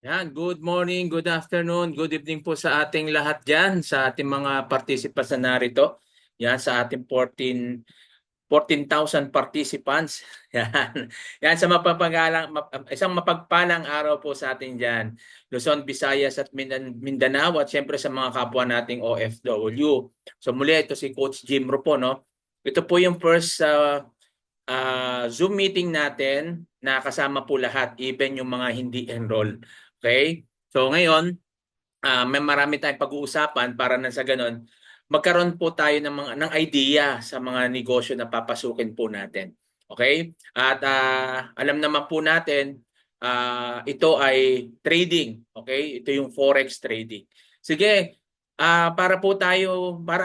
Yan, good morning, good afternoon, good evening po sa ating lahat dyan, sa ating mga participants na narito. Yan, sa ating 14,000 participants. Yan. Yan sa isang mapagpalang araw po sa atin dyan. Luzon, Visayas at Mindanao at siyempre sa mga kapwa nating OFW. So muli, ito si Coach Jim po, no? Ito po yung first Zoom meeting natin na kasama po lahat, even yung mga hindi enroll. Okay? So ngayon, may marami tayong pag-uusapan para na sa ganun, magkaroon po tayo ng idea sa mga negosyo na papasukin po natin. Okay? At alam naman po natin, ito ay trading. Okay? Ito yung forex trading. Sige, para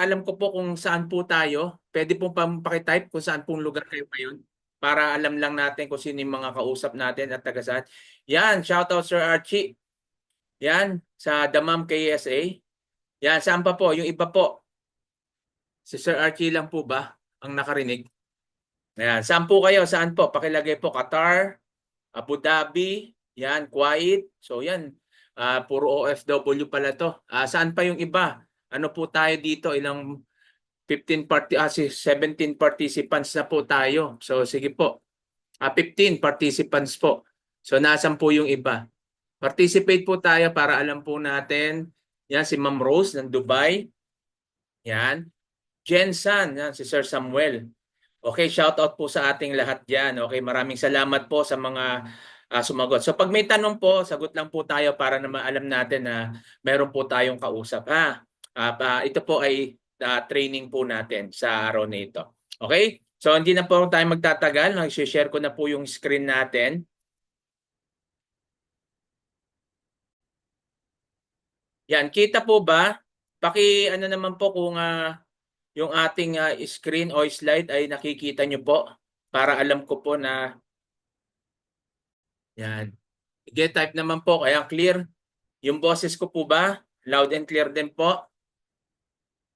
alam ko po kung saan po tayo, pwede po pakitype kung saan pong lugar kayo ngayon para alam lang natin kung sino yung mga kausap natin at taga saan. Yan, shout out Sir Archie. Yan, sa Damam KSA. Yan, saan pa po? Yung iba po. Si Sir Archie lang po ba ang nakarinig? Yan, saan po kayo? Saan po? Pakilagay po Qatar, Abu Dhabi, yan, Kuwait. So yan, puro OFW pala to. Saan pa yung iba? Ano po tayo dito? Ilang 17 participants na po tayo. So sige po. 15 participants po. So nasan po yung iba? Participate po tayo para alam po natin. Yan si Ma'am Rose ng Dubai. Yan. Jensan, yan si Sir Samuel. Okay, shout out po sa ating lahat diyan. Okay, maraming salamat po sa mga sumagot. So pag may tanong po, sagot lang po tayo para na maalam natin na meron po tayong kausap. Ito po ay training po natin sa araw na ito. Okay? So hindi na po tayo magtatagal. Mag-share ko na po yung screen natin. Yan, kita po ba? Ano naman po kung yung ating screen o slide ay nakikita nyo po para alam ko po na yan. Get type naman po kaya clear. Yung boses ko po ba? Loud and clear din po.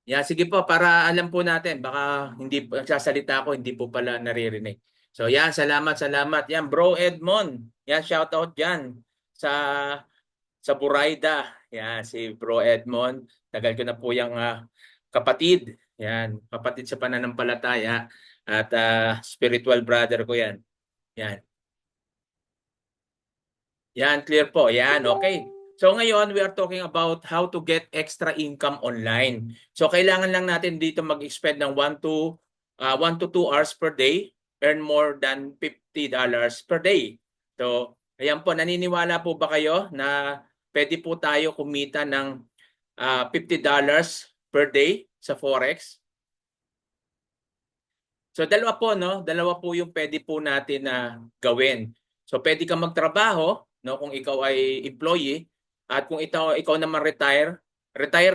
Yan, sige po para alam po natin baka hindi nagsasalita ako hindi po pala naririnig. So yan, salamat. Yan, Bro Edmond. Yan, shout out diyan sa Buraida. Yan, si Bro Edmond. Tagal ko na po yung kapatid. Yan, kapatid sa pananampalataya at spiritual brother ko yan. Yan. Yan, clear po. Yan, okay. So ngayon, we are talking about how to get extra income online. So kailangan lang natin dito mag-expend ng 1 to 2 hours per day, earn more than $50 per day. So, ayan po, naniniwala po ba kayo na pwede po tayo kumita ng $50 per day sa Forex? So dalawa po, no? Dalawa po yung pwede po natin na gawin. So pwede kang magtrabaho, no, kung ikaw ay employee at kung ikaw naman retire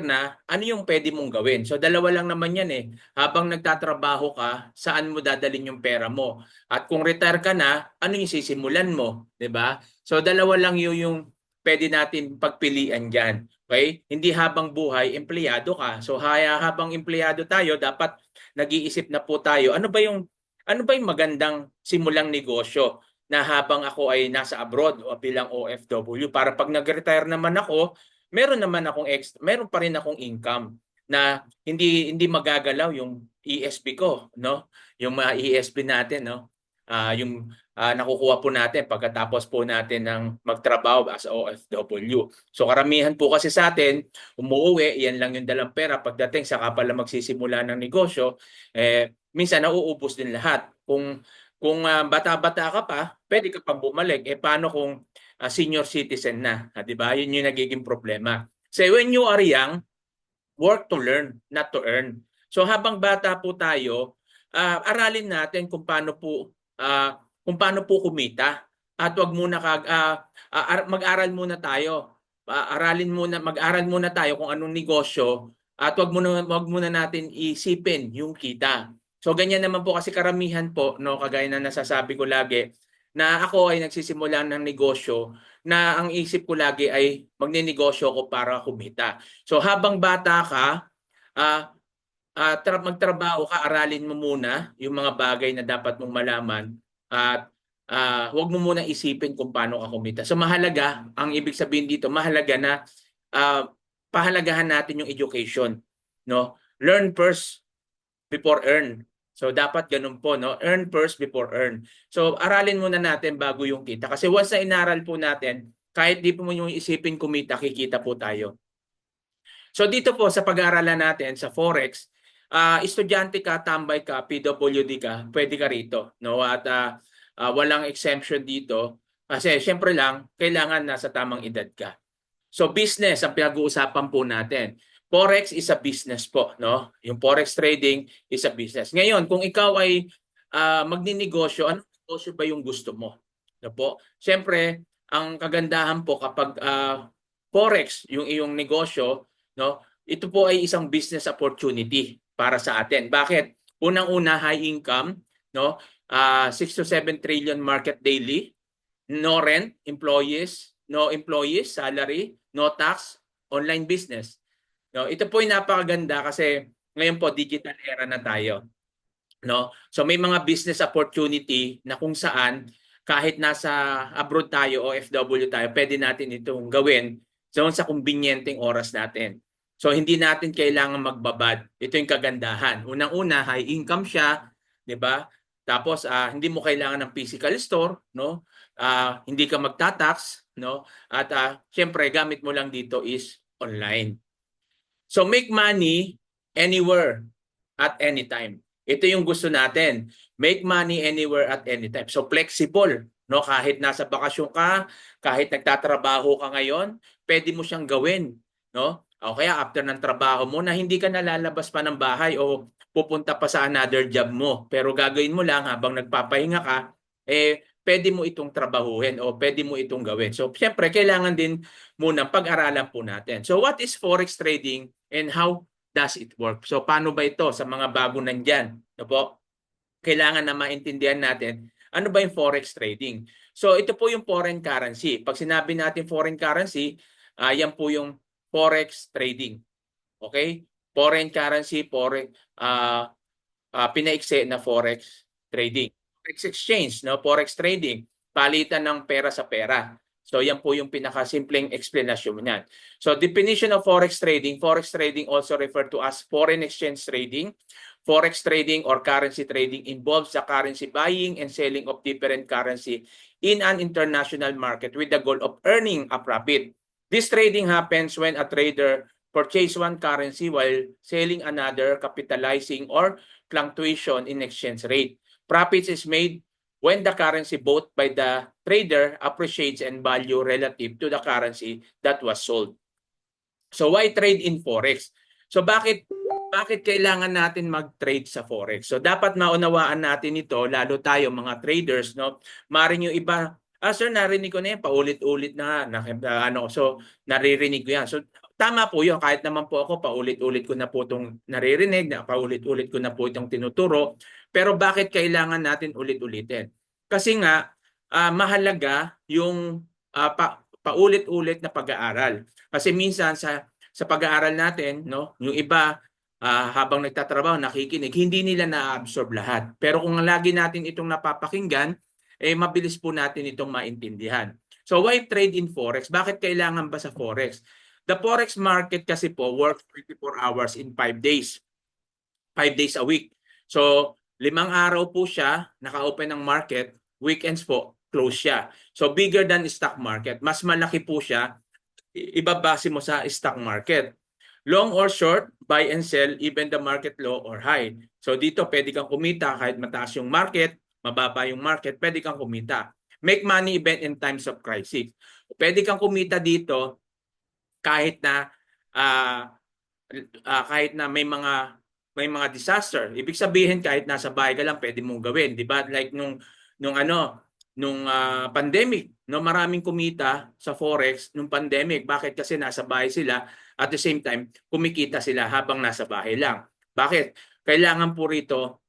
na, ano yung pwede mong gawin? So dalawa lang naman 'yan eh. Habang nagtatrabaho ka, saan mo dadalhin yung pera mo? At kung retire ka na, ano yung sisimulan mo, 'di ba? So dalawa lang yung pwede natin pagpilian diyan. Okay? Hindi habang buhay empleyado ka. So habang empleyado tayo, dapat nag-iisip na po tayo, ano ba yung magandang simulang negosyo na habang ako ay nasa abroad o bilang OFW para pag nag-retire naman ako, meron pa rin akong income na hindi magagalaw yung ESP ko, no? Yung mga ESP natin, no? Yung nakukuha po natin pagkatapos po natin ng magtrabaho as OFW. So karamihan po kasi sa atin, umuwi, yan lang yung dalang pera. Pagdating saka pala magsisimula ng negosyo, minsan nauubos din lahat. Kung bata-bata ka pa, pwede ka pang bumalik. Paano kung senior citizen na? 'Di ba? Yun yung nagiging problema. So when you are young, work to learn, not to earn. So habang bata po tayo, aralin natin kung paano po kumita. At mag-aral muna tayo. Mag-aral muna tayo kung anong negosyo at wag muna natin isipin yung kita. So ganyan naman po kasi karamihan po, no, kagaya na nasasabi ko lagi, na ako ay nagsisimula ng negosyo na ang isip ko lagi ay magnenegosyo ko para kumita. So habang bata ka, ah magtrabaho ka, aralin mo muna yung mga bagay na dapat mong malaman at huwag mo muna isipin kung paano ka kumita. So mahalaga, ang ibig sabihin dito, mahalaga na ah, pahalagahan natin yung education, no? Learn first before earn. So dapat ganun po, no? Earn first before earn. So aralin muna natin bago yung kita. Kasi once na inaral po natin, kahit di po mo yung isipin kumita, kikita po tayo. So dito po sa pag-aaralan natin sa Forex, estudyante ka, tambay ka, PWD ka, pwede ka rito, no? At walang exemption dito kasi syempre lang kailangan nasa tamang edad ka. So business ang pinag-uusapan po natin. Forex is a business po, no? Yung forex trading is a business. Ngayon, kung ikaw ay magninegosyo, anong negosyo ba yung gusto mo? No po? Siyempre, ang kagandahan po kapag forex yung iyong negosyo, no? Ito po ay isang business opportunity para sa atin. Bakit? Unang-una, high income, no? 6 to 7 trillion market daily, no rent, no employees, salary, no tax, online business. No, ito po ay napakaganda kasi ngayon po digital era na tayo, no? So may mga business opportunity na kung saan kahit nasa abroad tayo o FW tayo, pwede natin itong gawin sa kumbinyenteng oras natin. So hindi natin kailangan magbabad. Ito yung kagandahan. Unang-una, high income siya, 'di ba? Tapos hindi mo kailangan ng physical store, no? Hindi ka magta-tax, no? At syempre gamit mo lang dito is online. So make money anywhere at anytime. Ito yung gusto natin. Make money anywhere at anytime. So flexible, no? Kahit nasa bakasyon ka, kahit nagtatrabaho ka ngayon, pwede mo siyang gawin, no? O kaya after ng trabaho mo na hindi ka nalalabas pa ng bahay o pupunta pa sa another job mo. Pero gagawin mo lang habang nagpapahinga ka, pwede mo itong trabahuhin o pwede mo itong gawin. So, siyempre, kailangan din muna pag-aralan po natin. So, what is Forex trading and how does it work? So, paano ba ito sa mga bago nandyan? No po? Kailangan na maintindihan natin ano ba yung Forex trading. So, ito po yung foreign currency. Pag sinabi natin foreign currency, yan po yung Forex trading. Okay? Foreign currency, pinaiksi na Forex trading. Forex exchange, no? Forex trading, palitan ng pera sa pera. So yan po yung pinakasimpleng explanation niyan. So definition of Forex trading also referred to as foreign exchange trading. Forex trading or currency trading involves the currency buying and selling of different currency in an international market with the goal of earning a profit. This trading happens when a trader purchase one currency while selling another, capitalizing or fluctuation in exchange rate. Profits is made when the currency bought by the trader appreciates in value relative to the currency that was sold. So why trade in Forex? So bakit kailangan natin mag-trade sa Forex? So dapat maunawaan natin ito, lalo tayo mga traders, no? Maring yung iba, sir, narinig ko na yan, paulit-ulit na, so naririnig ko yan. So tama po yun, kahit naman po ako, paulit-ulit ko na po itong naririnig, paulit-ulit ko na po itong tinuturo. Pero bakit kailangan natin ulit-ulitin? Kasi nga, mahalaga yung paulit-ulit na pag-aaral. Kasi minsan sa pag-aaral natin, no, yung iba habang nagtatrabaho, nakikinig, hindi nila na-absorb lahat. Pero kung lagi natin itong napapakinggan, mabilis po natin itong maintindihan. So why trade in Forex? Bakit kailangan ba sa Forex? The Forex market kasi po works 24 hours in 5 days. 5 days a week. So 5 araw po siya, naka-open ng market, weekends po, close siya. So bigger than stock market. Mas malaki po siya, ibabase mo sa stock market. Long or short, buy and sell, even the market low or high. So dito pwede kang kumita kahit mataas yung market, mababa yung market, pwede kang kumita. Make money even in times of crisis. Pwede kang kumita dito kahit na may mga disaster. Ibig sabihin kahit nasa bahay ka lang pwede mong gawin, 'di ba? Like nung pandemic, no, maraming kumita sa Forex nung pandemic. Bakit? Kasi nasa bahay sila, at the same time kumikita sila habang nasa bahay lang. Bakit? Kailangan po rito,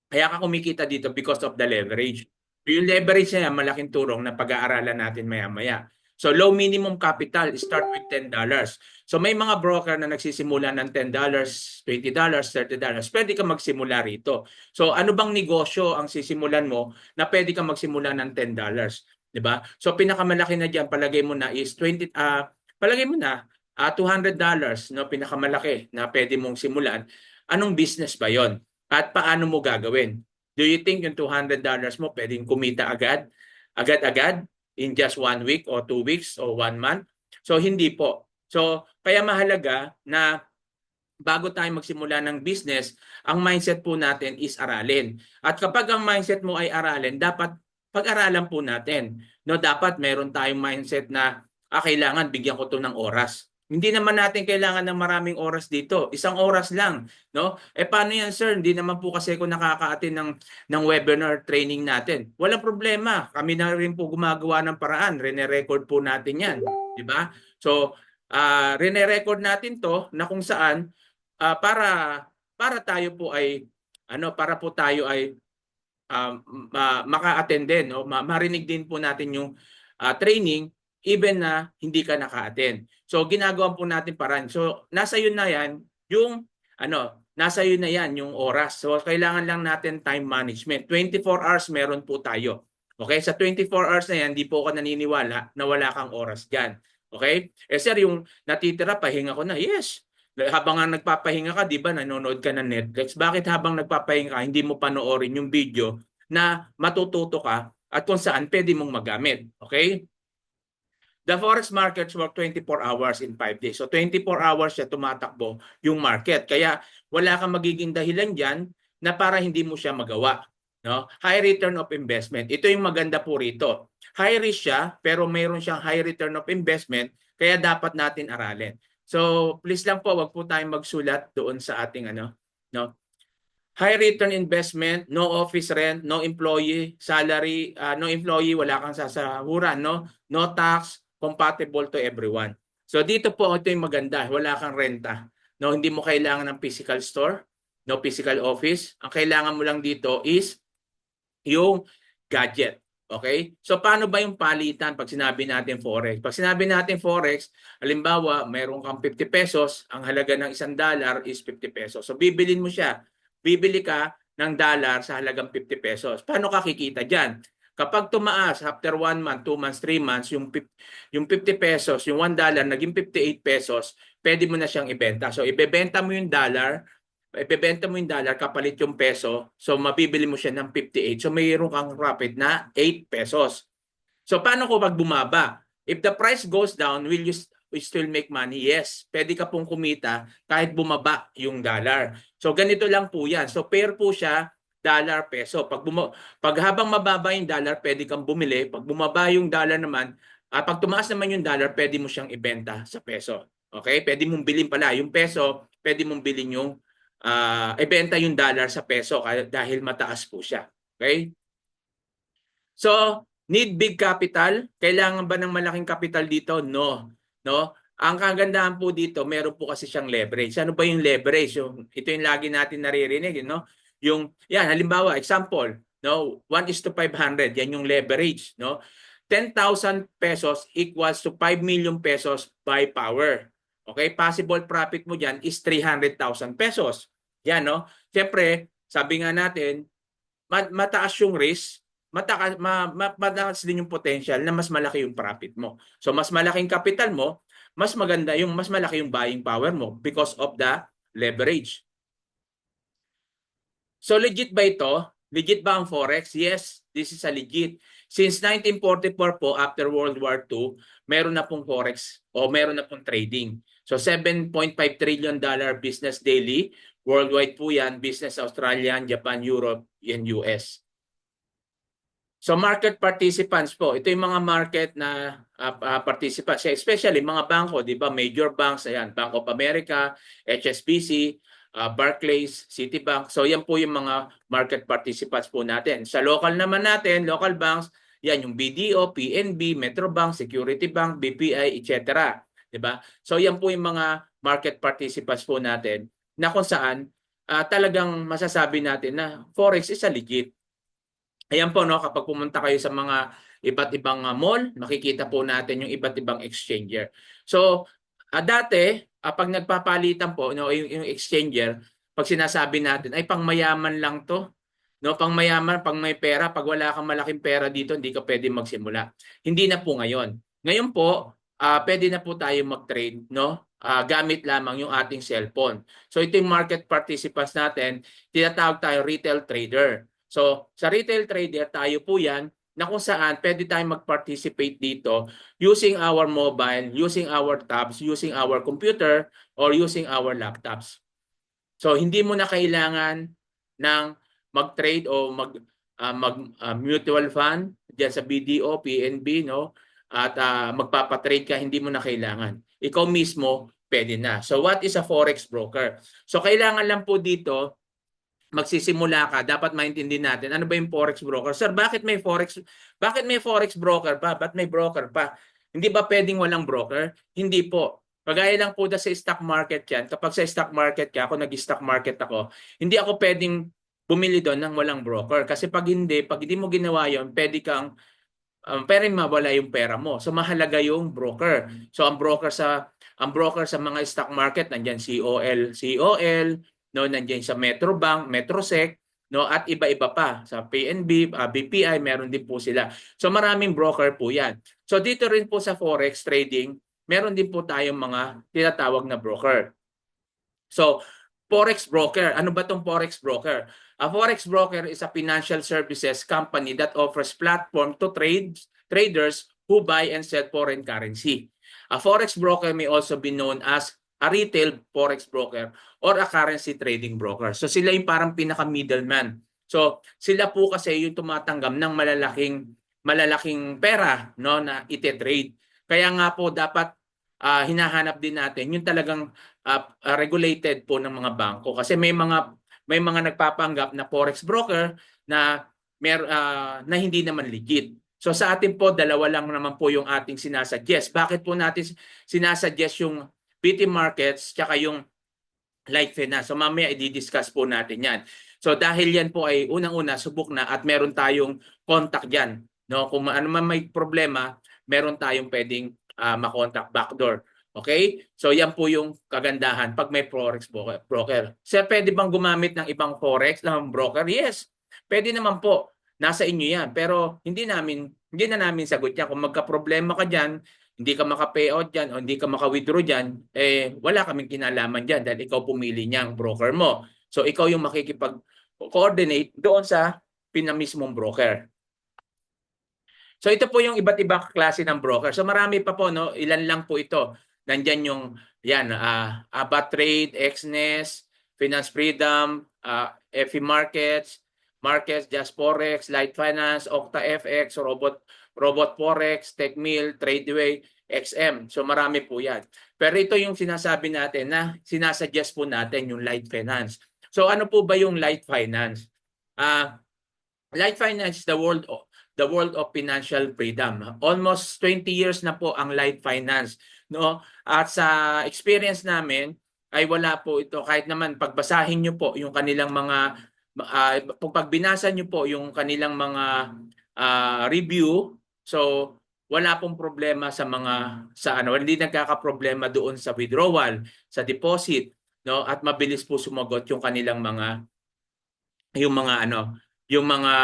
kaya ka kumikita dito because of the leverage. Yung leverage niya, malaking tulong na pag-aaralan natin maya-maya. So low minimum capital, start with $10. So may mga broker na nagsisimula ng $10, $20, $30. Pwede ka magsimula rito. So ano bang negosyo ang sisimulan mo na pwede ka magsimula ng $10? 'Di ba? So pinakamalaki na diyan palagay mo na is palagay mo na $200, no, pinakamalaki na pwede mong simulan. Anong business ba 'yon? At paano mo gagawin? Do you think yung $200 mo pwedeng kumita agad? Agad-agad? In just 1 week or 2 weeks or 1 month? So hindi po. So kaya mahalaga na bago tayo magsimula ng business, ang mindset po natin is aralin. At kapag ang mindset mo ay aralin, dapat pag-aralan po natin. No, dapat meron tayong mindset na kailangan bigyan ko to ng oras. Hindi naman natin kailangan ng maraming oras dito. 1 oras lang, no? Paano yan, sir? Hindi naman po kasi ako nakaka-attend ng webinar training natin. Walang problema. Kami na rin po gumagawa ng paraan. Rene-record po natin yan, di ba? So, rene-record natin to na kung saan para tayo po ay para po tayo ay maka-attend din, no? Marinig din po natin yung training even na hindi ka naka-attend. So ginagawa po natin paraan. So nasa yun na yan yung nasa yun na yan yung oras. So kailangan lang natin time management. 24 hours meron po tayo. Okay? Sa 24 hours na yan, hindi po ako naniniwala na wala kang oras diyan. Okay? Sir, yung natitira pahinga ko na. Yes. Habang nga nagpapahinga ka, di ba, nanonood ka ng Netflix? Bakit habang nagpapahinga ka, hindi mo panoorin yung video na matututo ka at kung saan pwede mong magamit? Okay? The forex markets work 24 hours in 5 days. So 24 hours siya tumatakbo yung market. Kaya wala kang magiging dahilan dyan na para hindi mo siya magawa. No? High return of investment. Ito yung maganda po rito. High risk siya pero mayroon siyang high return of investment kaya dapat natin aralin. So please lang po, wag po tayong magsulat doon sa ating no? High return investment, no office rent, no employee salary, no employee, wala kang sasahuran, no? No tax, compatible to everyone. So dito po ito yung maganda, wala kang renta. No, hindi mo kailangan ng physical store, no physical office. Ang kailangan mo lang dito is yung gadget. Okay? So paano ba yung palitan pag sinabi natin forex? Pag sinabi natin forex, halimbawa, mayroon kang 50 pesos, ang halaga ng $1 is 50 pesos. So bibilin mo siya. Bibili ka ng dollar sa halagang 50 pesos. Paano ka kikita diyan? Kapag tumaas after 1 month, 2 months, 3 months, yung 50 pesos, yung $1 naging 58 pesos, pwede mo na siyang ibenta. So ibebenta mo yung dollar kapalit yung peso, so mabibili mo siya ng 58. So mayroon kang profit na 8 pesos. So paano ko pag bumaba? If the price goes down, will you still make money? Yes. Pwede ka pong kumita kahit bumaba yung dollar. So ganito lang po yan. So pair po siya, dollar, peso. Pag habang mababa yung dollar, pwede kang bumili. Pag bumaba yung dollar naman, pag tumaas naman yung dollar, pwede mo siyang ibenta sa peso. Okay? Pwede mong bilhin pala. Yung peso, pwede mong bilhin yung ibenta yung dollar sa peso dahil mataas po siya. Okay? So, need big capital? Kailangan ba ng malaking capital dito? No. No? Ang kagandahan po dito, meron po kasi siyang leverage. Ano ba yung leverage? Ito yung lagi natin naririnig, no? Halimbawa, example, no? 1:500, yan yung leverage, no? 10,000 pesos equals to 5 million pesos by power. Okay? Possible profit mo diyan is 300,000 pesos. Yan, no? Siyempre, sabi nga natin, mataas yung risk, mataas din yung potential na mas malaki yung profit mo. So mas malaking capital mo, mas maganda yung mas malaki yung buying power mo because of the leverage. So legit ba ito? Legit ba ang forex? Yes, this is a legit. Since 1944 po, after World War II, meron na pong forex o meron na pong trading. So $7.5 trillion business daily. Worldwide po yan, business Australian, Japan, Europe, and US. So market participants po, ito yung mga market na participants, especially mga bangko, di ba? Major banks, ayan, Bank of America, HSBC, Barclays, Citibank. So yan po yung mga market participants po natin. Sa local naman natin, local banks, yan yung BDO, PNB, Metrobank, Security Bank, BPI, etc. Di ba? So yan po yung mga market participants po natin na kung saan talagang masasabi natin na forex is a legit. Ayan po, no, kapag pumunta kayo sa mga iba't ibang mall, makikita po natin yung iba't ibang exchanger. So, dati, pag nagpapalitan po, no, yung exchanger, pag sinasabi natin, ay pangmayaman lang to. No, pangmayaman, pang may pera, pag wala kang malaking pera dito, hindi ka pwede magsimula. Hindi na po ngayon. Ngayon po, pwede na po tayo mag-trade, no? Gamit lamang yung ating cellphone. So ito yung market participants natin, tinatawag tayo retail trader. So sa retail trader, tayo po yan na kung saan pwede tayong mag-participate dito using our mobile, using our tabs, using our computer, or using our laptops. So hindi mo na kailangan ng mag-trade o mutual fund diyan sa BDO, PNB, no? At magpapatrade ka, hindi mo na kailangan. Ikaw mismo pwede na. So what is a forex broker? So kailangan lang po dito magsisimula ka, dapat maintindihan natin ano ba yung forex broker. Sir, bakit may forex broker pa? Ba't may broker pa? Hindi ba pwedeng walang broker? Hindi po. Kagaya lang po sa stock market yan. Kapag sa stock market ka, ako nag-stock market ako, hindi ako pwedeng bumili doon ng walang broker. Kasi pag hindi mo ginawa yon, pwede kang pwedeng mawala yung pera mo. So mahalaga yung broker. So ang broker sa mga stock market nandiyan COL, no, nandiyan sa Metrobank, Metrosec, no, at iba-iba pa sa PNB, BPI, meron din po sila. So maraming broker po 'yan. So dito rin po sa forex trading, meron din po tayong mga tinatawag na broker. So forex broker, ano ba tong forex broker? A forex broker is a financial services company that offers platform to traders who buy and sell foreign currency. A forex broker may also be known as a retail forex broker or a currency trading broker. So sila yung parang pinaka-middleman. So sila po kasi yung tumatanggap ng malalaking pera, no, na ite-trade. Kaya nga po dapat hinahanap din natin yung talagang regulated po ng mga bangko kasi may mga nagpapanggap na forex broker na na hindi naman legit. So sa atin po dalawa lang naman po yung ating sinasuggest. Bakit po natin sinasuggest yung PT markets tsaka yung light finance? So mamaya i-discuss po natin 'yan. So dahil yan po ay unang-una subok na at meron tayong contact diyan, no? Kung ano man may problema, meron tayong pwedeng makontak backdoor. Okay? So yan po yung kagandahan pag may forex broker. Sir, pwede bang gumamit ng ibang forex ng broker? Yes. Pwede naman po. Nasa inyo yan. Pero hindi na namin sagot yan. Kung magka-problema ka diyan, hindi ka maka-payout diyan o hindi ka maka-withdraw diyan, wala kaming kinalaman diyan dahil ikaw pumili niyang broker mo. So ikaw yung makikipag-coordinate doon sa pinamismong broker. So ito po yung iba't ibang klase ng broker. So marami pa po, no? Ilan lang po ito. Nandyan yung AbaTrade, Exness, Finance Freedom, FE Markets, Just Forex, Light Finance, Octa FX, Robot Forex, TechMill, Tradeway, XM. So marami po yan. Pero ito yung sinasabi natin na sinasuggest po natin yung Light Finance. So ano po ba yung Light Finance? Light Finance is the world of financial freedom. Almost 20 years na po ang Light Finance, no? At sa experience namin ay wala po ito kahit naman pagbasahin niyo po yung kanilang mga pag binasa niyo po yung kanilang mga review, so wala pong problema hindi nagkakaproblema doon sa withdrawal, sa deposit, no? At mabilis po sumagot yung kanilang yung mga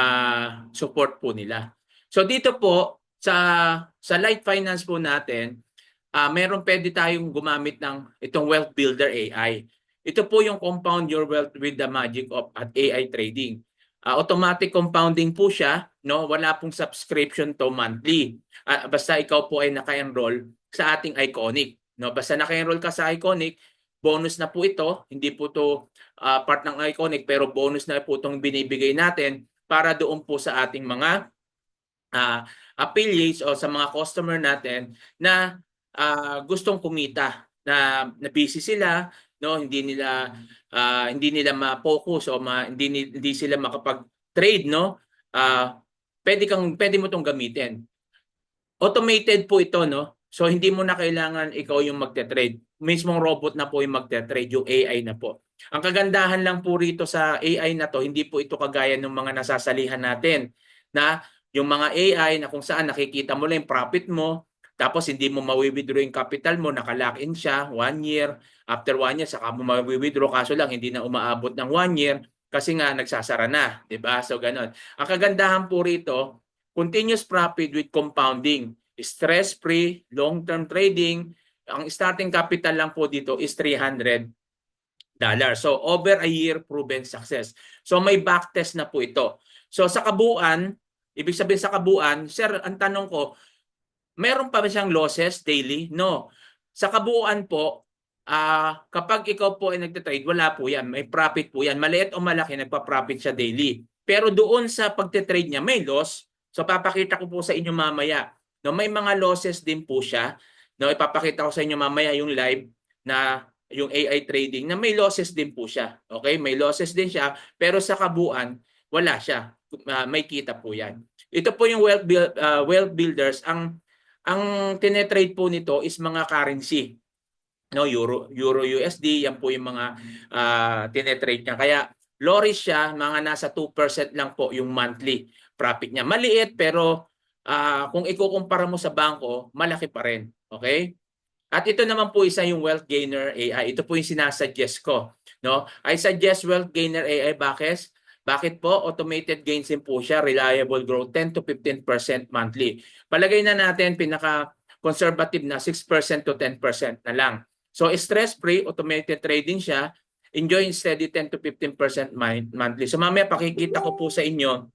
support po nila. So dito po sa Light Finance po natin, meron pwede tayong gumamit ng itong Wealth Builder AI. Ito po yung compound your wealth with the magic of AI trading. Automatic compounding po siya, no? Wala pong subscription to monthly. Basta ikaw po ay naka-enroll sa ating Iconic, no? Basta naka-enroll ka sa Iconic, bonus na po ito, hindi po to part ng Iconic pero bonus na po itong binibigay natin para doon po sa ating mga affiliates o sa mga customer natin na gustong kumita, na busy sila, no, hindi nila ma-focus o hindi sila makapag-trade, no. Pwede mo tong gamitin. Automated po ito, no. So hindi mo na kailangan ikaw yung magte-trade. Mismong robot na po yung magte-trade, yung AI na po. Ang kagandahan lang po rito sa AI na to, hindi po ito kagaya ng mga nasasalihan natin na yung mga AI na kung saan nakikita mo lang yung profit mo, tapos hindi mo mawi-withdraw yung capital mo, nakalock in siya 1 year. After 1 year, saka mo mawi-withdraw. Kaso lang, hindi na umaabot ng 1 year kasi nga nagsasara na. Diba? So, ganun. Ang kagandahan po rito, continuous profit with compounding. Stress-free, long-term trading. Ang starting capital lang po dito is $300. So, over a year, proven success. So, may backtest na po ito. So, sa kabuuan, ibig sabihin sa kabuuan, sir, ang tanong ko, meron pa ba siyang losses daily? No. Sa kabuuan po, kapag ikaw po ay nagte-trade, wala po yan. May profit po yan. Maliit o malaki, nagpa-profit siya daily. Pero doon sa pagte-trade niya, may loss. So, papakita ko po sa inyo mamaya. No, may mga losses din po siya. No, ipapakita ko sa inyo mamaya yung live na yung AI trading na may losses din po siya. Okay? May losses din siya, pero sa kabuuan, wala siya. May kita po yan. Ito po yung wealth builders. Ang tinetrade po nito is mga currency. No, Euro USD, yan po yung mga tinetrade niya. Kaya low risk siya, mga nasa 2% lang po yung monthly profit niya. Maliit pero kung ikukumpara mo sa bangko, malaki pa rin. Okay? At ito naman po isa yung Wealth Gainer AI. Ito po yung sinasuggest ko. No? I suggest Wealth Gainer AI. Bakit? Bakit po? Automated gains din po siya. Reliable growth, 10 to 15% monthly. Palagay na natin pinaka-conservative na 6% to 10% na lang. So stress-free, automated trading siya. Enjoy steady 10 to 15% monthly. So mamaya pakikita ko po sa inyo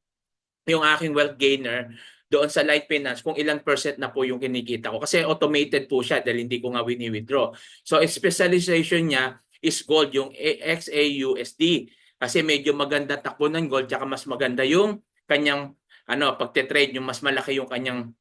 yung aking Wealth Gainer doon sa Light Finance kung ilang percent na po yung kinikita ko. Kasi automated po siya dahil hindi ko nga wini-withdraw. So specialization niya is gold, yung XAUSD. Kasi medyo maganda takbo ng gold, tsaka mas maganda yung kanyang pagte-trade, yung mas malaki yung kanyang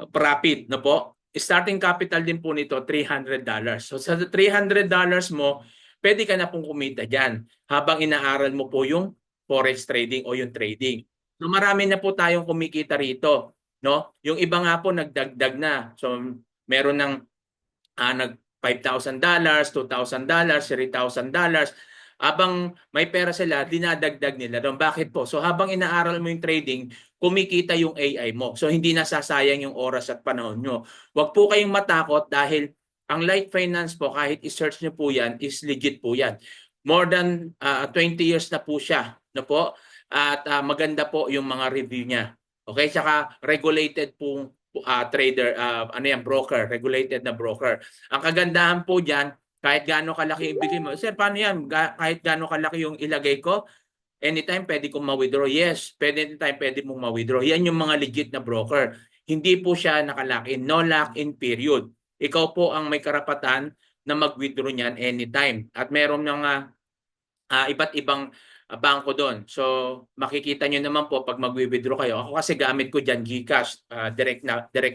profit, no po? Starting capital din po nito $300. So sa $300 mo, pwede ka na pong kumita diyan habang inaaral mo po yung forex trading o yung trading. So marami na po tayong kumikita rito, no? Yung iba nga po nagdagdag na. So meron ng nag $5,000, $2,000, $3,000. Habang may pera sila, dinadagdag nila doon. Bakit po? So habang inaaral mo yung trading, kumikita yung AI mo. So hindi nasasayang yung oras at panahon nyo. Huwag po kayong matakot dahil ang Light Finance po, kahit i-search nyo po yan, is legit po yan. More than 20 years na po siya. No po? At maganda po yung mga review niya. Okay? Tsaka regulated po trader, broker, regulated na broker. Ang kagandahan po diyan, kahit gaano kalaki ibigay mo. Sir, paano yan? Kahit gaano kalaki yung ilagay ko, anytime pwede kong ma-withdraw. Yes, anytime pwede mong ma-withdraw. Yan yung mga legit na broker. Hindi po siya nakalock-in. No lock-in period. Ikaw po ang may karapatan na mag-withdraw niyan anytime. At meron mga iba't ibang bangko doon. So makikita nyo naman po pag mag-withdraw kayo. Ako kasi gamit ko dyan GCash, direct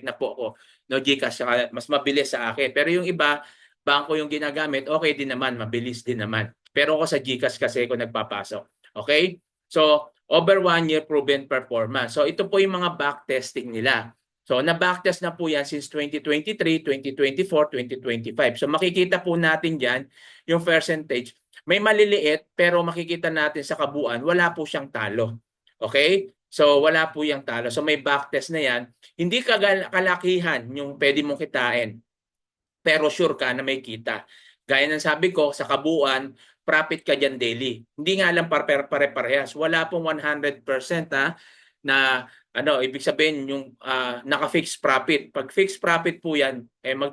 na po ako. No, GCash, mas mabilis sa akin. Pero yung iba, bangko yung ginagamit, okay din naman, mabilis din naman. Pero ako sa GCash kasi ako nagpapasok. Okay? So over 1 year proven performance. So ito po yung mga backtesting nila. So na-backtest na po yan since 2023, 2024, 2025. So makikita po natin dyan yung percentage. May maliliit pero makikita natin sa kabuuan, wala po siyang talo. Okay? So wala po yung talo. So may backtest na yan. Hindi kalakihan yung pwede mong kitain. Pero sure ka na may kita. Gaya ng sabi ko, sa kabuuan, profit ka dyan daily. Hindi nga lang pare-parehas. Wala pong 100% na ibig sabihin yung naka-fixed profit. Pag fixed profit po yan,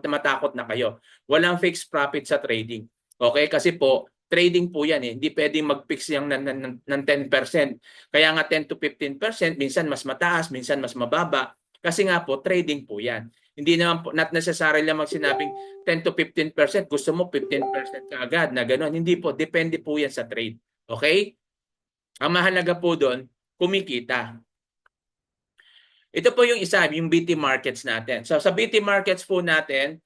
matakot na kayo. Walang fixed profit sa trading. Okay? Kasi po, trading po yan. Hindi pwedeng mag-fix yung ng 10%. Kaya nga 10 to 15%, minsan mas mataas, minsan mas mababa. Kasi nga po, trading po yan. Hindi naman po, not necessarily lang magsinabing 10 to 15%. Gusto mo 15% ka agad na gano'n. Hindi po, depende po yan sa trade. Okay? Ang mahalaga po doon, kumikita. Ito po yung isa, yung BT markets natin. So sa BT markets po natin,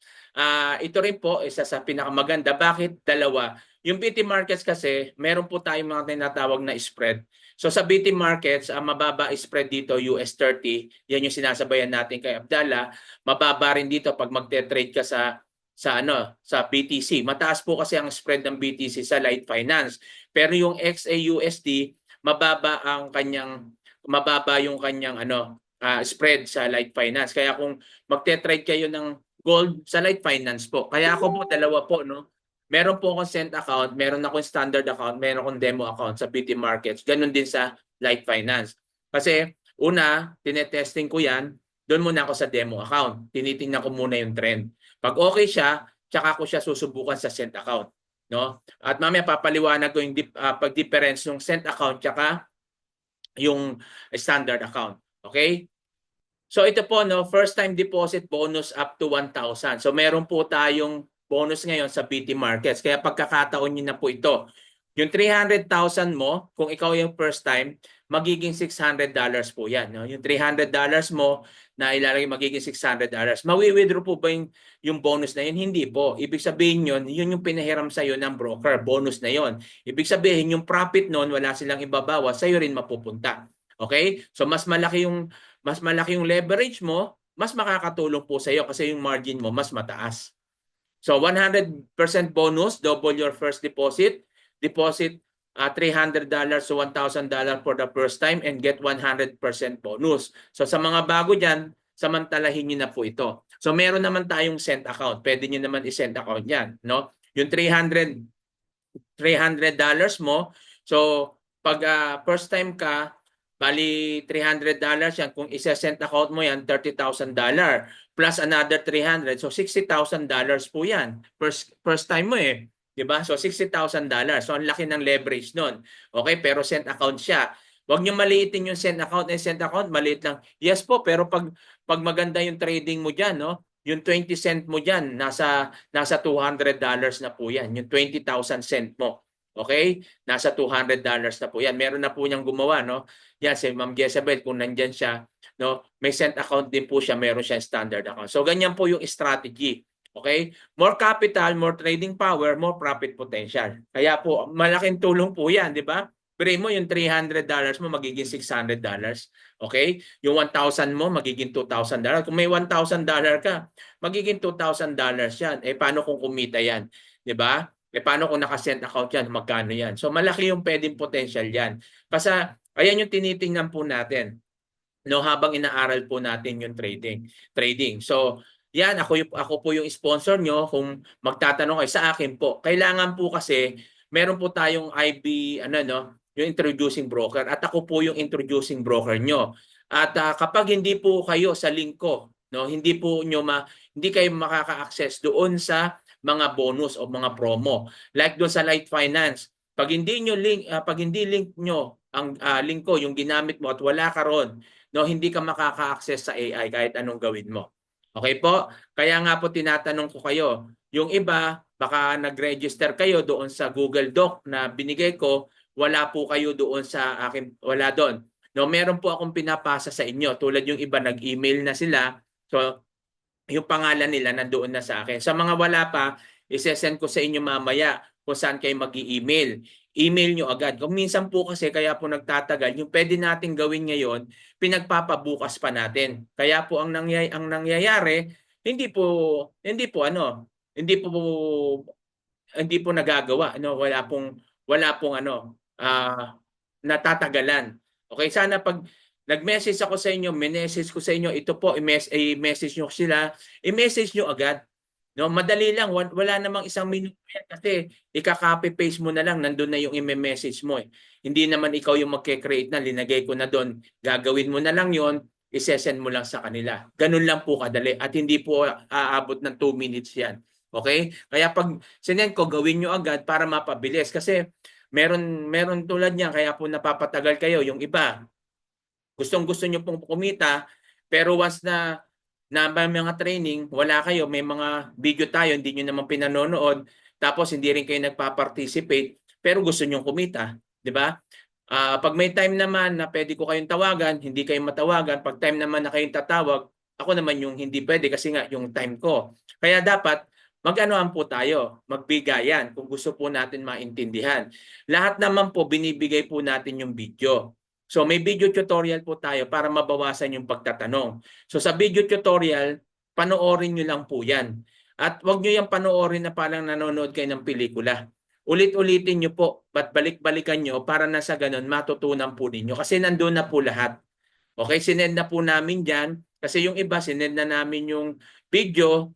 ito rin po isa sa pinakamaganda. Bakit? Dalawa. Yung BT markets kasi, meron po tayong mga tinatawag na spread. So sa BT markets, mababa spread dito, US 30. Yan yung sinasabayan natin kay Abdallah. Mababa rin dito pag magte-trade ka sa BTC. Mataas po kasi ang spread ng BTC sa Light Finance. Pero yung XAUSD, mababa ang kanyang mababa yung kanyang spread sa Light Finance. Kaya kung magte-trade kayo ng gold sa Light Finance po. Kaya ako po dalawa po, no. Meron po akong cent account, meron akong standard account, meron akong demo account sa BT Markets. Ganun din sa Light Finance. Kasi una, tinetesting ko yan, doon muna ako sa demo account. Tinitingnan ko muna yung trend. Pag okay siya, tsaka ko siya susubukan sa cent account, no? At mamaya papaliwanag ko yung pag-difference ng cent account tsaka yung standard account. Okay? So ito po, no, first time deposit bonus up to 1,000. So meron po tayong bonus ngayon sa BT Markets. Kaya pagkakataon niyo na po ito. Yung 300,000 mo, kung ikaw yung first time, magiging $600 po yan. No? Yung $300 mo na ilalagay magiging $600. Mawi-withdraw po ba yung bonus na yun? Hindi po. Ibig sabihin yun yung pinahiram sa'yo ng broker. Bonus na yun. Ibig sabihin yung profit nun, wala silang ibabawas, sa'yo rin mapupunta. Okay? So mas malaki yung leverage mo, mas makakatulong po sa iyo kasi yung margin mo mas mataas. So 100% bonus, double your first deposit. Deposit $300 to $1,000 for the first time and get 100% bonus. So sa mga bago dyan, samantalahin nyo na po ito. So meron naman tayong cent account. Pwede nyo naman i-cent account yan. No? Yung $300 mo, so pag first time ka, bali $300 yan. Kung isa-cent account mo yan, $30,000 plus another 300. So $60,000 po yan. First time mo eh. Diba? So $60,000. So ang laki ng leverage nun. Okay, pero cent account siya. Huwag niyo maliitin yung cent account. Cent account, maliit lang. Yes po, pero pag maganda yung trading mo dyan, no? Yung 20 cent mo dyan, nasa $200 na po yan. Yung 20,000 cent mo. Okay? Nasa $200 na po yan. Meron na po niyang gumawa, no? Yan, si Ma'am Jezabel, kung nandyan siya, no? May cent account din po siya, meron siya standard account. So, ganyan po yung strategy. Okay? More capital, more trading power, more profit potential. Kaya po, malaking tulong po yan, di ba? Pero mo, yung $300 mo, magiging $600. Okay? Yung 1,000 mo, magiging $2,000. Kung may $1,000 ka, magiging $2,000 yan. Eh, paano kung kumita yan? Di ba? Eh, paano kung naka-cent account yan? Magkano yan? So, malaki yung pwedeng potential yan. Kasi, ayan yung tinitingnan po natin, no, habang inaaral po natin yung trading. So, yan, ako po yung sponsor nyo. Kung magtatanong kayo sa akin po, kailangan po kasi meron po tayong IB, yung introducing broker. At ako po yung introducing broker nyo. At kapag hindi po kayo sa link ko, no, hindi kayo makaka-access doon sa mga bonus o mga promo. Like doon sa Light Finance. Pag hindi link nyo ang link ko, yung ginamit mo at wala ka ron, no, hindi ka makaka-access sa AI kahit anong gawin mo. Okay po? Kaya nga po tinatanong ko kayo, yung iba, baka nag-register kayo doon sa Google Doc na binigay ko, wala po kayo doon sa akin, wala doon. No, meron po akong pinapasa sa inyo. Tulad yung iba, nag-email na sila. So, yung pangalan nila nandoon na sa akin. Sa mga wala pa, isesend ko sa inyo mamaya kung saan kayo mag-i-email. Email nyo agad. Kung minsan po kasi kaya po nagtatagal, yung pwede natin gawin ngayon, pinagpapabukas pa natin. Kaya po ang nangyayari, hindi po nagagawa, wala pong natatagalan. Okay, sana pag nag-message ako sa inyo, message ko sa inyo, ito po, i-message nyo sila, i-message nyo agad. No, madali lang, wala namang 1 minuto yan kasi ika-copy-paste mo na lang, nandun na yung i-message mo. Hindi naman ikaw yung magke-create na, linagay ko na doon. Gagawin mo na lang yon, isesend mo lang sa kanila. Ganun lang po kadali at hindi po aabot ng 2 minutes yan. Okay? Kaya pag sinend ko, gawin nyo agad para mapabilis kasi meron tulad niyan kaya po napapatagal kayo. Yung iba, gustong-gusto nyo pong kumita, pero once na may mga training, wala kayo, may mga video tayo, hindi nyo naman pinanonood, tapos hindi rin kayo nagpa-participate, pero gusto nyo kumita, di ba? Pag may time naman na pwede ko kayong tawagan, hindi kayo matawagan, pag time naman na kayong tatawag, ako naman yung hindi pwede kasi nga yung time ko. Kaya dapat, mag-anoan po tayo, magbigayan kung gusto po natin maintindihan. Lahat naman po, binibigay po natin yung video. So may video tutorial po tayo para mabawasan yung pagtatanong. So sa video tutorial, panoorin nyo lang po yan. At wag nyo yung panoorin na parang nanonood kayo ng pelikula. ulit-ulitin nyo po, ba't balik-balikan nyo para na sa ganun matutunan po ninyo. Kasi nandun na po lahat. Okay, sinend na po namin dyan. Kasi yung iba, sinend na namin yung video.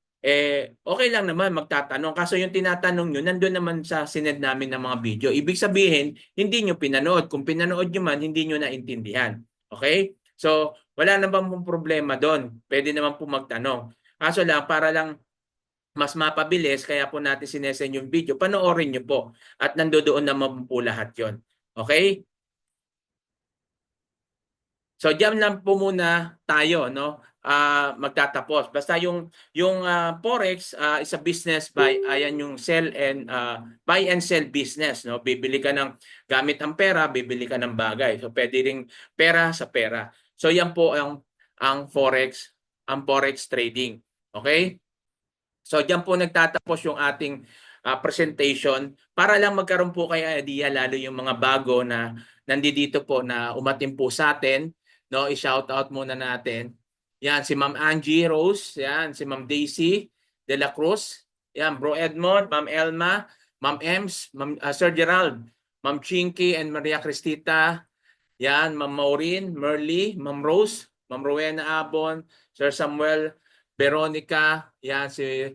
Okay lang naman magtatanong. Kaso yung tinatanong nyo, nandun naman sa sinend namin ng mga video. Ibig sabihin, hindi nyo pinanood. Kung pinanood nyo man, hindi nyo naintindihan. Okay? So, wala naman pong problema doon. Pwede naman po magtanong. Kaso lang, para lang mas mapabilis, kaya po natin sinesend yung video, panoorin nyo po. At nandoon naman po lahat yon. Okay? So diyan lang po muna tayo, no? Magtatapos. Basta yung forex is a business by ayan yung sell and buy and sell business, no? Bibili ka ng gamit ang pera, bibili ka ng bagay. So pwede ring pera sa pera. So yan po ang forex trading. Okay? So diyan po nagtatapos yung ating presentation para lang magkaroon po kayo idea lalo yung mga bago na nandito po na umatim po sa atin, no? I-shout out muna natin. Yan si Ma'am Angie Rose, yan si Ma'am Daisy De La Cruz, yan Bro Edmond, Ma'am Elma, Ma'am Ems, Ma'am Sir Gerald, Ma'am Chinky and Maria Cristita, yan Ma'am Maureen, Merly, Ma'am Rose, Ma'am Rowena Abon, Sir Samuel, Veronica, yan si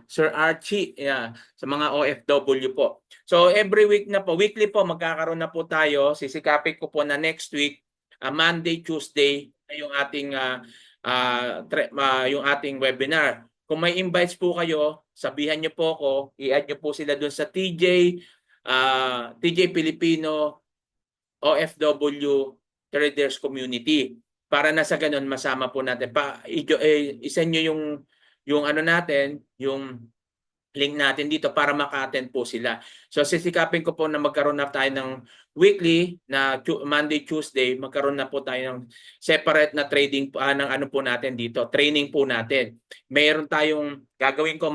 Sir Archie, yeah, sa mga OFW po. So every week na po, weekly po magkakaroon na po tayo. Sisikapin ko po na next week, Monday, Tuesday, yung ating yung ating webinar. Kung may invites po kayo, sabihan niyo po ako, i-add niyo po sila doon sa TJ Filipino OFW Traders Community. Para na sa ganun masama po natin. Isa niyo yung ano natin, yung link natin dito para maka-attend po sila. So sisikapin ko po na magkaroon na tayo ng weekly na Monday, Tuesday, magkaroon na po tayo ng separate na trading ng ano po natin dito, training po natin. Mayroon tayong gagawin ko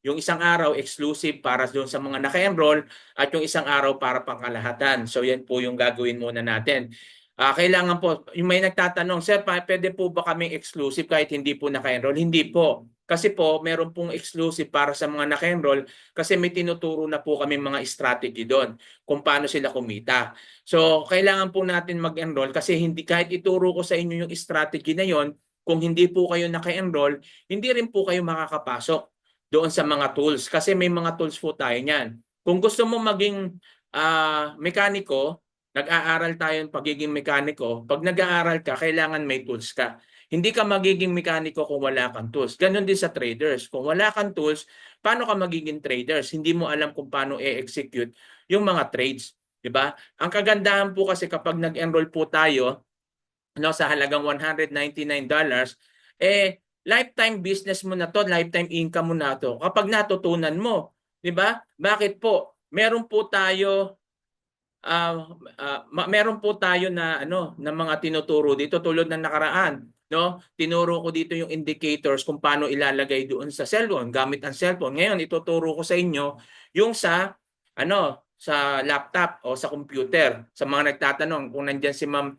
yung isang araw exclusive para doon sa mga naka-enroll at yung isang araw para pangkalahatan. So yan po yung gagawin muna natin. Kailangan po, yung may nagtatanong, Sir, pwede po ba kaming exclusive kahit hindi po naka-enroll? Hindi po. Kasi po, meron pong exclusive para sa mga naka-enroll kasi may tinuturo na po kami mga strategy doon kung paano sila kumita. So, kailangan po natin mag-enroll kasi hindi kahit ituro ko sa inyo yung strategy na yon, kung hindi po kayo naka-enroll, hindi rin po kayo makakapasok doon sa mga tools kasi may mga tools po tayo niyan. Kung gusto mo maging mekaniko, nag-aaral tayo ng pagiging mekaniko. Pag nag-aaral ka, kailangan may tools ka. Hindi ka magiging mekaniko kung wala kang tools. Ganon din sa traders. Kung wala kang tools, paano ka magiging traders? Hindi mo alam kung paano i-execute yung mga trades. Diba? Ang kagandahan po kasi kapag nag-enroll po tayo no, sa halagang $199, lifetime business mo na to, lifetime income mo na to. Kapag natutunan mo, diba? Bakit po? Meron po tayo meron po tayo na na mga tinuturo dito tulad ng nakaraan, no? Tinuro ko dito yung indicators kung paano ilalagay doon sa cellphone, gamit ang cellphone. Ngayon ituturo ko sa inyo yung sa sa laptop o sa computer. Sa mga nagtatanong kung nandiyan si Ma'am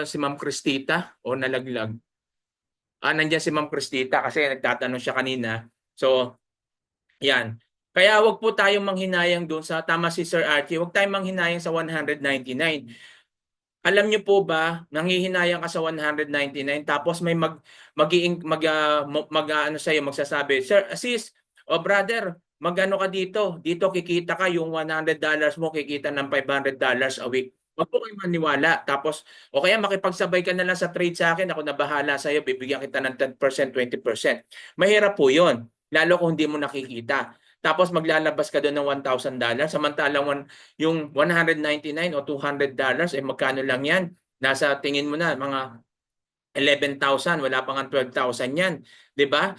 si Ma'am Cristita o nalaglag. Nandiyan si Ma'am Cristita kasi nagtatanong siya kanina. So, yan. Kaya wag po tayong manghinayang doon sa tama si Sir Archie, wag tayong manghinayang sa 199. Alam niyo po ba, nanghihinayang ka sa 199 tapos may ano sa magsasabi, Sir, sis, o brother, magano ka dito? Dito kikita ka yung $100 mo, kikita ng $500 a week. Wag po kayo maniwala. Tapos, o kaya makipagsabay ka na lang sa trade sa akin, ako na bahala sa iyo, bibigyan kita ng 10%, 20%. Mahirap po 'yon, lalo kung hindi mo nakikita. Tapos maglalabas ka doon ng $1,000 samantalang yung 199 o $200 magkano lang yan? Nasa tingin mo na mga 11,000, wala pa nga 12,000 yan, 'di ba?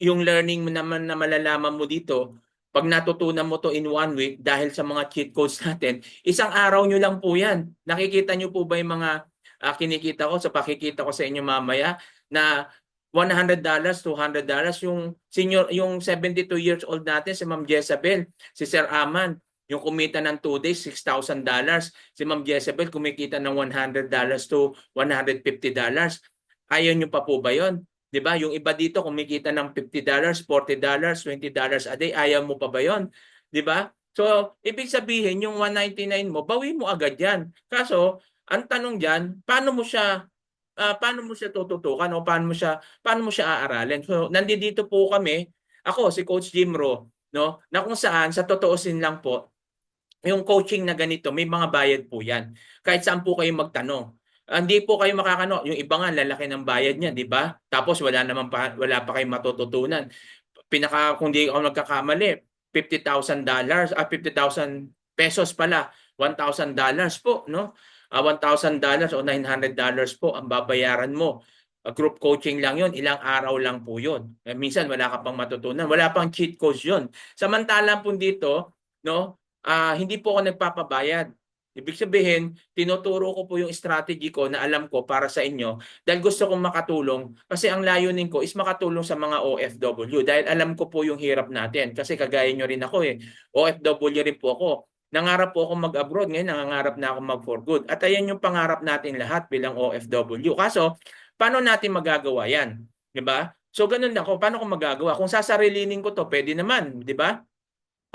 Yung learning mo naman na malalaman mo dito, pag natutunan mo to in 1 week dahil sa mga cheat codes natin, isang araw nyo lang po yan. Nakikita nyo po ba yung mga kinikita ko sa pakikita ko sa inyo mamaya na $100, $200, yung senior, yung 72 years old natin, si Ma'am Jezabel, si Sir Aman, yung kumita ng 2 days, $6,000. Si Ma'am Jezabel kumikita ng $100 to $150. Ayaw nyo pa po ba yon? 'Di ba? Yung iba dito kumikita ng $50, $40, $20 a day. Ayaw mo pa ba 'yon? 'Di ba? So, ibig sabihin yung 199 mo, bawi mo agad 'yan. Kaso, ang tanong diyan, paano mo siya tututukan o paano mo siya aaralin? So, nandito po kami, ako si Coach Jimro, no, na kung saan sa totoosin lang po, yung coaching na ganito, may mga bayad po yan. Kahit saan po kayo magtanong. Hindi po kayo makakano, yung iba nga lalaki ng bayad niya, di ba? Tapos wala pa kayong matututunan. Kung di ako nagkakamali, $50,000, 50,000 pesos pala, $1,000 po, no? $1,000 o $900 po ang babayaran mo. Group coaching lang yon, ilang araw lang po yon. Minsan wala ka pang matutunan, wala pang cheat codes yon. Samantala po dito, no, hindi po ako nagpapabayad. Ibig sabihin, tinuturo ko po yung strategy ko na alam ko para sa inyo dahil gusto kong makatulong kasi ang layunin ko is makatulong sa mga OFW dahil alam ko po yung hirap natin. Kasi kagaya nyo rin ako eh. OFW rin po ako. Nangarap po ako mag-abroad, ngayon nangangarap na ako mag-for good. At ayan yung pangarap natin lahat bilang OFW. Kaso, paano natin magagawa yan? 'Di ba? So ganun lang ako. Paano ko magagawa? Kung sasarilinin ko to, pwede naman, 'di ba?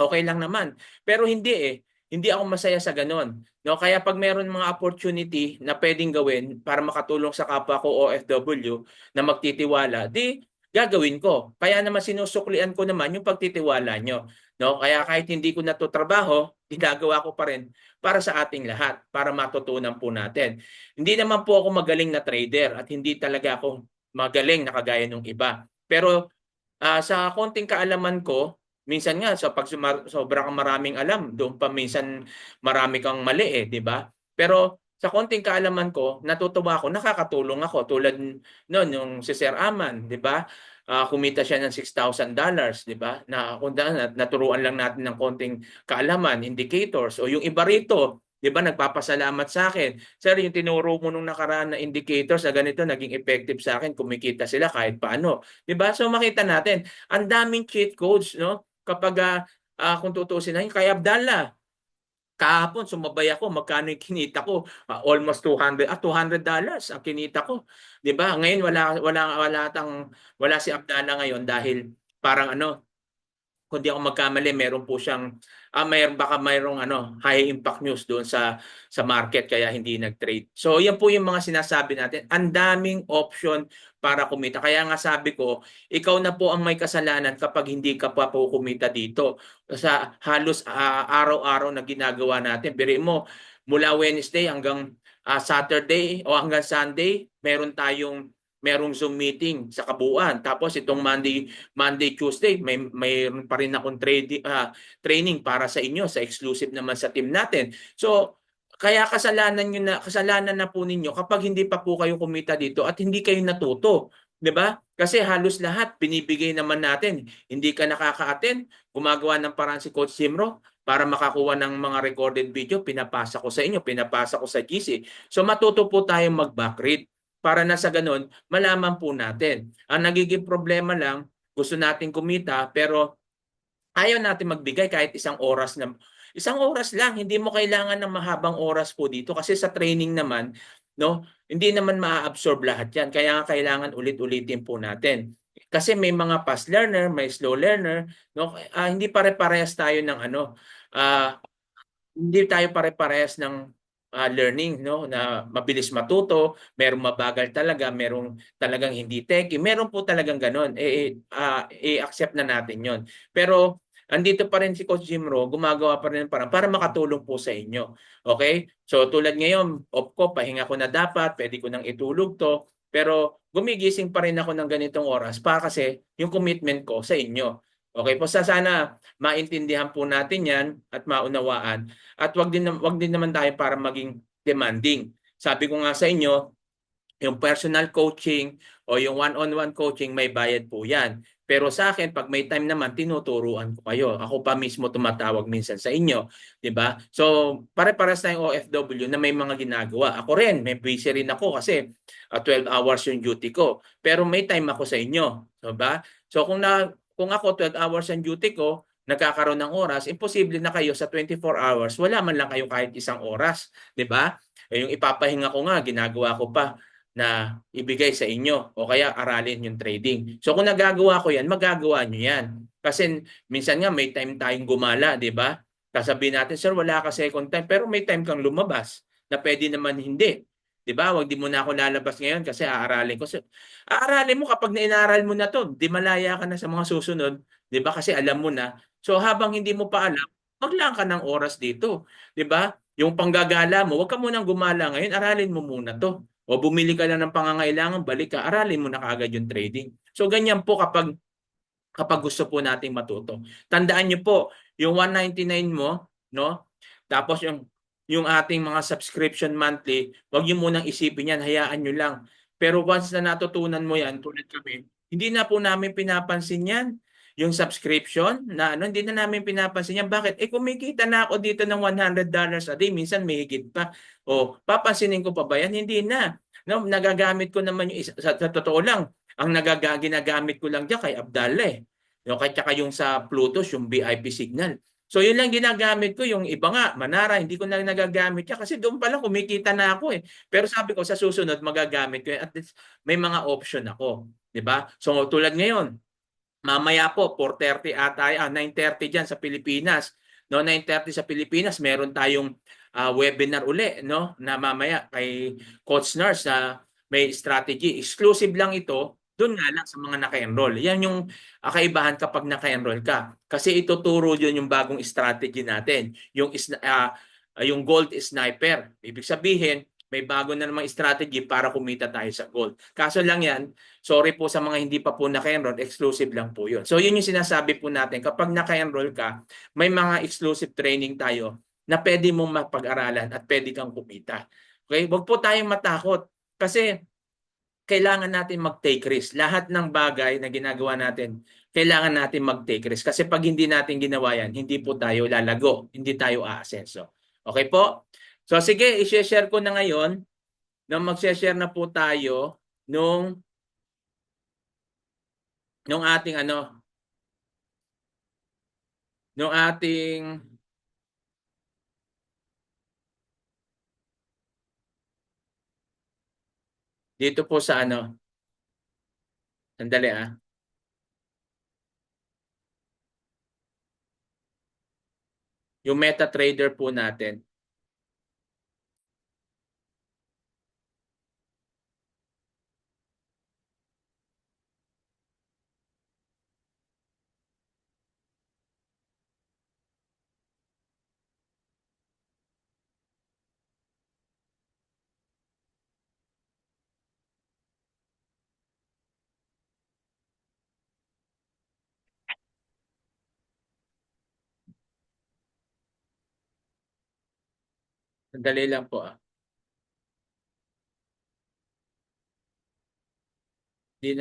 Okay lang naman. Pero hindi eh. Hindi ako masaya sa ganun. No, kaya pag meron mga opportunity na pwedeng gawin para makatulong sa kapwa ko OFW na magtitiwala, di gagawin ko. Kaya naman sinusuklian ko naman yung pagtitiwala nyo. No, kaya kahit hindi ko na to trabaho, ginagawa ko pa rin para sa ating lahat, para matutunan po natin. Hindi naman po ako magaling na trader at hindi talaga ako magaling na kagaya ng iba. Pero sa konting kaalaman ko, minsan nga sa pag sobra kang maraming alam, doon pa minsan marami kang mali eh, 'di ba? Pero sa konting kaalaman ko, natutuwa ako, nakakatulong ako tulad noon yung si Sir Aman, 'di ba? Kumita siya ng $6,000, 'di ba? Na kung naturuan lang natin ng konting kaalaman, indicators o yung iba rito, 'di ba, nagpapasalamat sa akin. Sir, yung tinuro mo nung nakaraan na indicators na ganito naging effective sa akin, kumikita sila kahit paano. 'Di ba? So makita natin, ang daming cheat codes, no? Kapag kung tutuusin na yun, kay Abdallah, kahapon sumabay ako, magkano yung kinita ko? Almost 200, $200 ang kinita ko. 'Di ba? Ngayon wala si Abdallah ngayon dahil parang ano, kung di ako magkamali, meron po siyang baka mayroong high impact news doon sa market kaya hindi nag-trade. So yan po yung mga sinasabi natin. Ang daming option para kumita. Kaya nga sabi ko, ikaw na po ang may kasalanan kapag hindi ka pa po kumita dito sa halos araw-araw na ginagawa natin. Biri mo, mula Wednesday hanggang Saturday o hanggang Sunday, merong Zoom meeting sa kabuuan. Tapos itong Monday, Tuesday, mayroon pa rin akong training para sa inyo, sa exclusive naman sa team natin. So, kaya kasalanan na po ninyo kapag hindi pa po kayo kumita dito at hindi kayo natuto. 'Di ba? Kasi halos lahat binibigay naman natin. Hindi ka nakaka-attend, gumagawa ng paraan si Coach Simro para makakuha ng mga recorded video, pinapasa ko sa inyo, pinapasa ko sa GC. So matuto po tayong mag-backread para na sa ganun, malaman po natin. Ang nagiging problema lang, gusto natin kumita pero ayaw natin magbigay kahit isang oras lang. Hindi mo kailangan ng mahabang oras po dito kasi sa training naman, no, hindi naman maa-absorb lahat 'yan. Kaya kailangan ulit-ulitin po natin. Kasi may mga fast learner, may slow learner, no? Hindi pare-parehas tayo ng ah, hindi tayo pare-parehas ng learning, no, na mabilis matuto, merong mabagal talaga, merong talagang hindi techy, meron po talagang ganon. I-accept na natin yon. Pero andito pa rin si Coach Jimro, gumagawa pa rin para makatulong po sa inyo. Okay? So tulad ngayon, off ko, pahinga ko na dapat, pwede ko nang itulog to, pero gumigising pa rin ako ng ganitong oras para kasi yung commitment ko sa inyo. Okay po, sana maintindihan po natin yan at maunawaan. At wag din naman tayo para maging demanding. Sabi ko nga sa inyo, yung personal coaching o yung one-on-one coaching, may bayad po yan. Pero sa akin, pag may time naman, tinuturuan ko kayo. Ako pa mismo tumatawag minsan sa inyo. 'Di ba? So, pare-pares tayong OFW na may mga ginagawa. Ako rin, may busy rin ako kasi 12 hours yung duty ko. Pero may time ako sa inyo. 'Di ba? So, kung ako 12 hours ang duty ko, nagkakaroon ng oras, imposible na kayo sa 24 hours, wala man lang kayo kahit isang oras. 'Di ba? Yung ipapahinga ko nga, ginagawa ko pa. na ibigay sa inyo o kaya aralin yung trading. So kung nagagawa ko yan, magagawa nyo yan. Kasi minsan nga may time tayong gumala, di ba? Kasabihin natin, sir, wala ka second time, pero may time kang lumabas na pwede naman hindi. Di ba? Wag di mo na ako lalabas ngayon kasi aaralin ko. So, aaralin mo kapag nainaral mo na to, di malaya ka na sa mga susunod, di ba? Kasi alam mo na. So habang hindi mo pa alam, maglaan ka ng oras dito. Di ba? Yung panggagala mo, wag ka munang gumala ngayon, aralin mo muna to. O bumili ka lang ng pangangailangan, balik ka, aralin mo na kaagad yung trading. So ganyan po kapag gusto po nating matuto. Tandaan niyo po, yung 199 mo, no? Tapos yung ating mga subscription monthly, wag niyo munang isipin yan, hayaan niyo lang. Pero once na natutunan mo yan, tulad kami, hindi na po namin pinapansin yan. Yung subscription na ano, hindi na namin pinapansin yan. Bakit? Eh kumikita na ako dito ng $100 a day, minsan may higit pa. O papansinin ko pa ba yan? Hindi na. No, nagagamit ko naman yung sa totoo lang. Ang ginagamit ko lang diyan kay Abdallah eh. Yung kaya tsaka yung sa Plutos, yung VIP signal. So yun lang ginagamit ko, yung iba nga, Manara, hindi ko na nagagamit yan kasi doon pa lang kumikita na ako eh. Pero sabi ko sa susunod magagamit ko yan at least may mga option ako, 'di ba? So tulad ngayon, mamaya po 4:30 ata 9:30 diyan sa Pilipinas. No, 9:30 sa Pilipinas, meron tayong webinar uli, no, na mamaya kay Coach Nars na may strategy. Exclusive lang ito, doon nga lang sa mga naka-enroll. Yan yung kaibahan kapag naka-enroll ka. Kasi ituturo yun yung bagong strategy natin. Yung Gold Sniper. Ibig sabihin, may bago na namang strategy para kumita tayo sa gold. Kaso lang yan, sorry po sa mga hindi pa po naka-enroll, exclusive lang po yun. So yun yung sinasabi po natin, kapag naka-enroll ka, may mga exclusive training tayo na pwede mong mapag-aralan at pwede kang kumita. Okay? Huwag po tayong matakot kasi kailangan natin mag-take risk. Lahat ng bagay na ginagawa natin, kailangan natin mag-take risk. Kasi pag hindi natin ginawa yan, hindi po tayo lalago, hindi tayo aasenso. Okay po? So sige, i-share ko na ngayon na mag-share na po tayo nung ating nung ating dito po sa sandali yung MetaTrader po natin. Sandali lang po . Di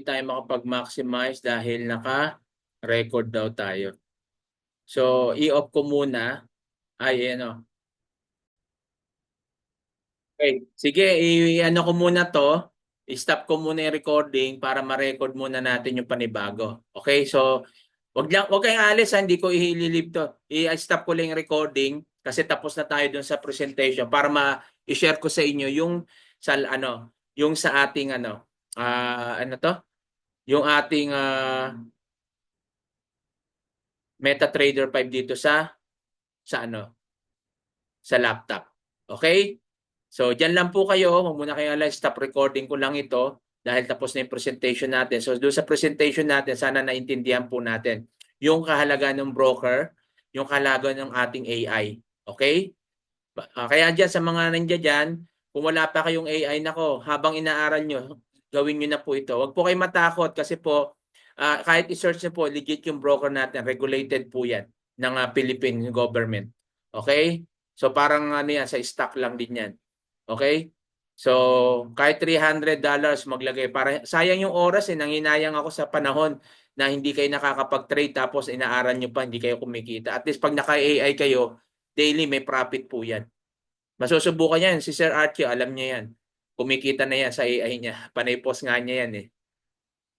tayo makapag-maximize dahil naka-record daw tayo. So, i-off ko muna. Okay, sige, i-ano ko muna to. I-stop ko muna yung recording para ma-record muna natin yung panibago. Okay, so wag kayong alis hindi ko i-leave to. I-stop ko lang yung recording kasi tapos na tayo dun sa presentation para i-share ko sa inyo yung sa ating yung ating MetaTrader 5 dito sa laptop. Okay? So, dyan lang po kayo. Huwag muna kayo alam. Stop recording ko lang ito dahil tapos na yung presentation natin. So, doon sa presentation natin, sana naintindihan po natin yung kahalagaan ng broker, yung kahalagaan ng ating AI. Okay? Kaya dyan, sa mga nandiyan dyan, kung wala pa kayong AI, nako, habang inaaral nyo, gawin nyo na po ito. Huwag po kayo matakot kasi po, kahit i-search nyo po, legit yung broker natin, regulated po yan ng Philippine government. Okay? So parang sa stock lang din yan. Okay? So kahit $300 maglagay. Para sayang yung oras nanginayang ako sa panahon na hindi kayo nakakapag-trade tapos inaaral nyo pa, hindi kayo kumikita. At least pag naka-AI kayo, daily may profit po yan. Masusubukan yan. Si Sir Archie, alam niya yan. Kumikita na yan sa AI niya. Panay post nga niya yan .